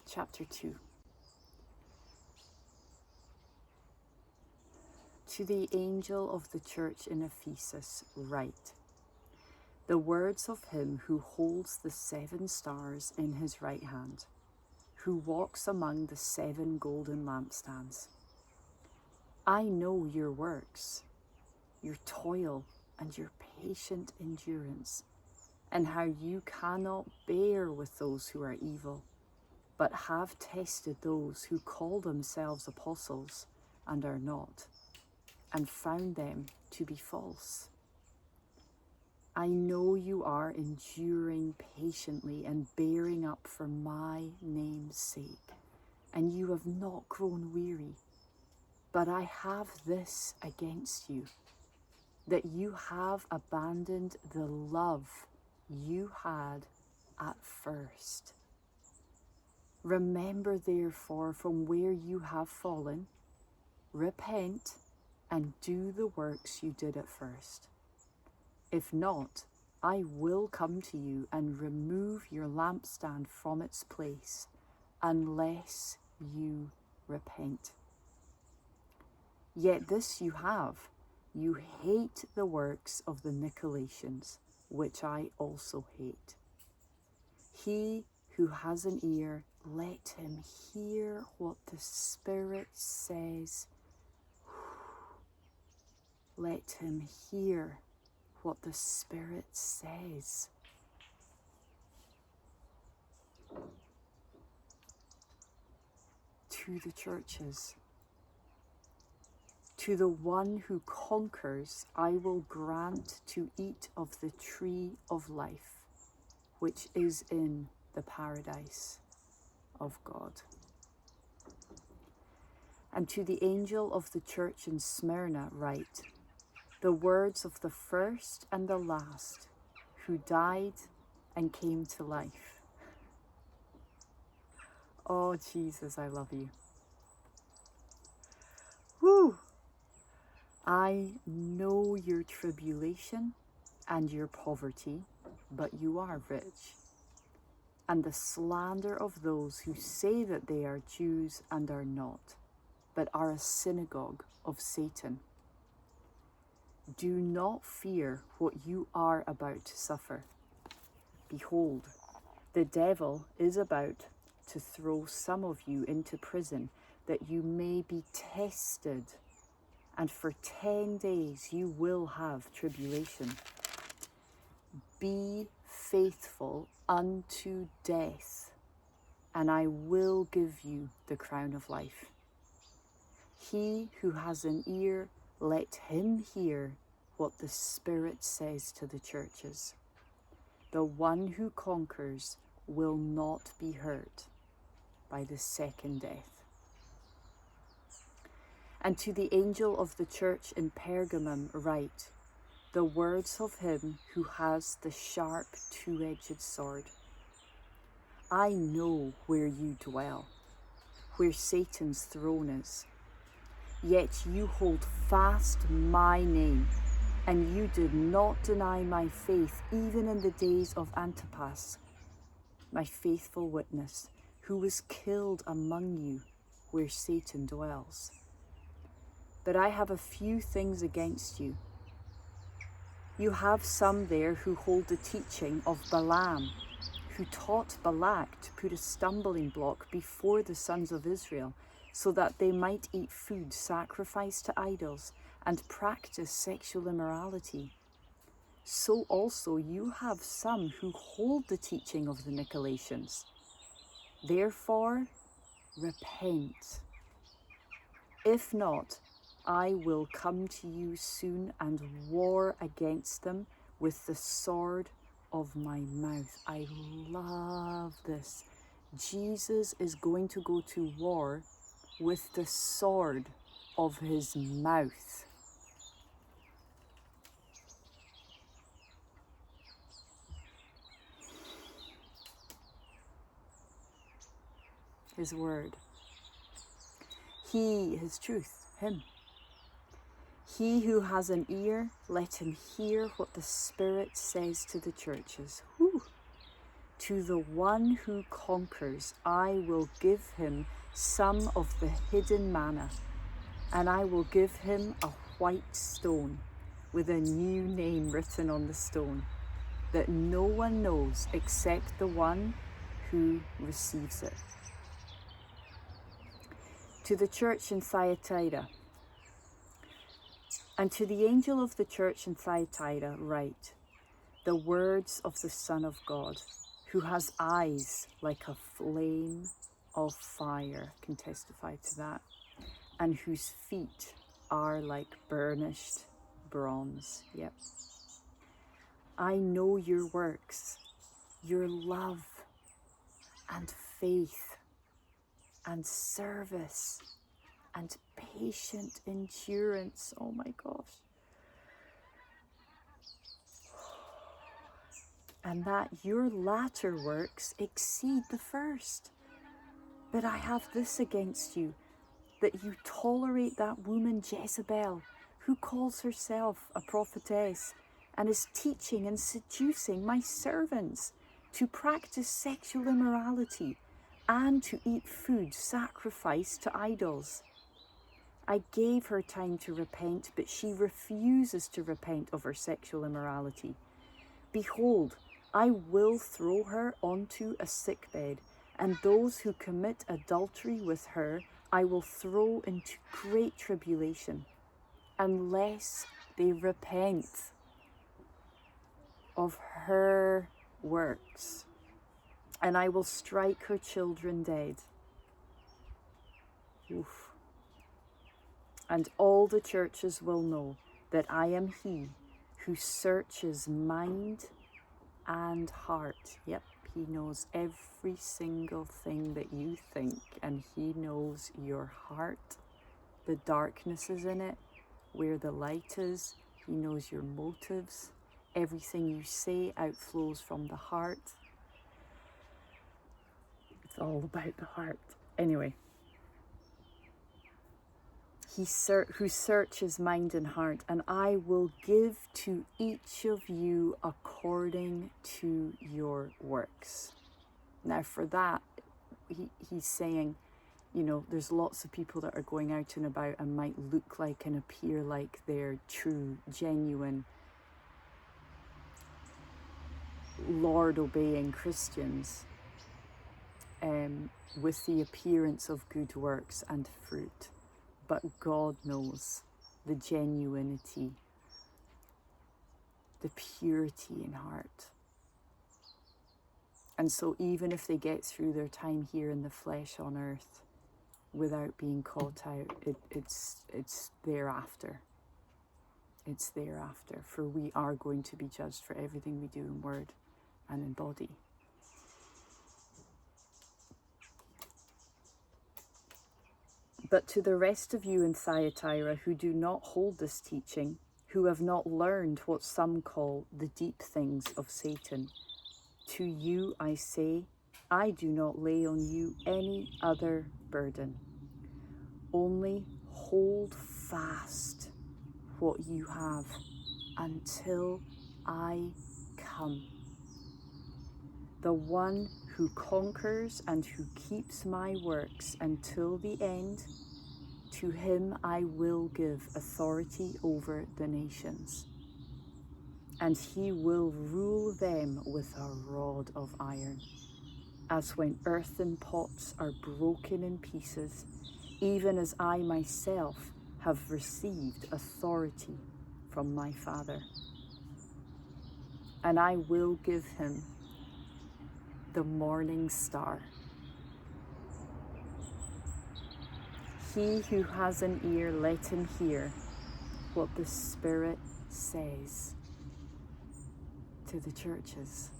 chapter 2. To the angel of the church in Ephesus write, the words of him who holds the 7 stars in his right hand, who walks among the 7 golden lampstands. I know your works, your toil and your patient endurance, and how you cannot bear with those who are evil, but have tested those who call themselves apostles and are not, and found them to be false. I know you are enduring patiently and bearing up for my name's sake, and you have not grown weary. But I have this against you, that you have abandoned the love you had at first. Remember therefore from where you have fallen, repent, and do the works you did at first. If not, I will come to you and remove your lampstand from its place, unless you repent. Yet this you have, you hate the works of the Nicolaitans, which I also hate. He who has an ear, let him hear what the Spirit says. Let him hear what the Spirit says. To the churches. To the one who conquers, I will grant to eat of the tree of life, which is in the paradise of God. And to the angel of the church in Smyrna write, the words of the first and the last, who died and came to life. Oh, Jesus, I love you. Woo! I know your tribulation and your poverty, but you are rich, and the slander of those who say that they are Jews and are not, but are a synagogue of Satan. Do not fear what you are about to suffer. Behold, the devil is about to throw some of you into prison, that you may be tested, and for 10 days you will have tribulation. Be faithful unto death, and I will give you the crown of life. He who has an ear, let him hear what the Spirit says to the churches. The one who conquers will not be hurt by the second death. And to the angel of the church in Pergamum write, the words of him who has the sharp 2-edged sword. I know where you dwell, where Satan's throne is. Yet you hold fast my name, and you did not deny my faith even in the days of Antipas, my faithful witness, who was killed among you where Satan dwells. But I have a few things against you. You have some there who hold the teaching of Balaam, who taught Balak to put a stumbling block before the sons of Israel, so that they might eat food sacrificed to idols and practice sexual immorality. So also you have some who hold the teaching of the Nicolaitans. Therefore, repent. If not, I will come to you soon and war against them with the sword of my mouth. I love this. Jesus is going to go to war with the sword of his mouth. His word. He, his truth, him. He who has an ear, let him hear what the Spirit says to the churches. Whew. To the one who conquers, I will give him some of the hidden manna, and I will give him a white stone with a new name written on the stone that no one knows except the one who receives it. To the church in Thyatira, and to the angel of the church in Thyatira write, the words of the Son of God, who has eyes like a flame of fire, can testify to that, and whose feet are like burnished bronze. Yep. I know your works, your love and faith and service and patient endurance. Oh my gosh. And that your latter works exceed the first. But I have this against you, that you tolerate that woman Jezebel, who calls herself a prophetess and is teaching and seducing my servants to practice sexual immorality and to eat food sacrificed to idols. I gave her time to repent, but she refuses to repent of her sexual immorality. Behold, I will throw her onto a sickbed, and those who commit adultery with her I will throw into great tribulation, unless they repent of her works, and I will strike her children dead. Oof. And all the churches will know that I am he who searches mind and heart. Yep, he knows every single thing that you think, and he knows your heart, the darknesses in it, where the light is. He knows your motives. Everything you say outflows from the heart. It's all about the heart. Anyway, who searches mind and heart, and I will give to each of you according to your works. Now for that, he's saying, you know, there's lots of people that are going out and about and might look like and appear like they're true, genuine, Lord-obeying Christians, with the appearance of good works and fruit. But God knows the genuinity, the purity in heart. And so even if they get through their time here in the flesh on earth without being caught out, it's thereafter. It's thereafter. For we are going to be judged for everything we do in word and in body. But to the rest of you in Thyatira who do not hold this teaching, who have not learned what some call the deep things of Satan, to you I say, I do not lay on you any other burden. Only hold fast what you have until I come. The one who conquers and who keeps my works until the end, to him I will give authority over the nations, and he will rule them with a rod of iron, as when earthen pots are broken in pieces, even as I myself have received authority from my Father. And I will give him the morning star. He who has an ear, let him hear what the Spirit says to the churches.